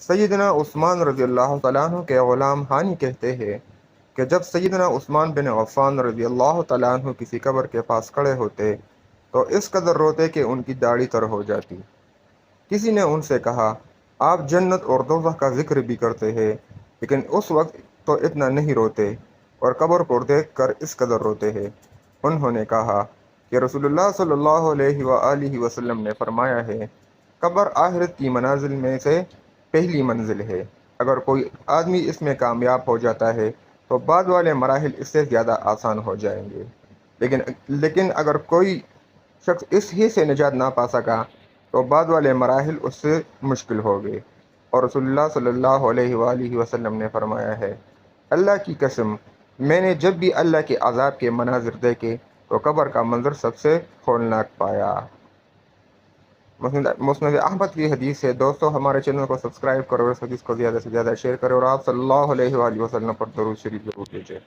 سیدنا عثمان رضی اللہ تعالیٰ عنہ کے غلام ہانی کہتے ہیں کہ جب سیدنا عثمان بن عفان رضی اللہ تعالیٰ عنہ کسی قبر کے پاس کھڑے ہوتے تو اس قدر روتے کہ ان کی داڑھی تر ہو جاتی۔ کسی نے ان سے کہا، آپ جنت اور دوزخ کا ذکر بھی کرتے ہیں لیکن اس وقت تو اتنا نہیں روتے اور قبر کو دیکھ کر اس قدر روتے ہیں۔ انہوں نے کہا کہ رسول اللہ صلی اللہ علیہ وآلہ وسلم نے فرمایا ہے، قبر آخرت کی منازل میں سے پہلی منزل ہے۔ اگر کوئی آدمی اس میں کامیاب ہو جاتا ہے تو بعد والے مراحل اس سے زیادہ آسان ہو جائیں گے، لیکن اگر کوئی شخص اس ہی سے نجات نہ پا سکا تو بعد والے مراحل اس سے مشکل ہو گئے۔ اور رسول اللہ صلی اللہ علیہ وآلہ وسلم نے فرمایا ہے، اللہ کی قسم، میں نے جب بھی اللہ کے عذاب کے مناظر دیکھے تو قبر کا منظر سب سے ہولناک پایا۔ مسند احمد کی حدیث ہے۔ دوستو، ہمارے چینل کو سبسکرائب کرو اور اس حدیث کو زیادہ سے زیادہ شیئر کرو اور آپ صلی اللہ علیہ وآلہ وسلم پر درود شریف ضرور بھیجیں۔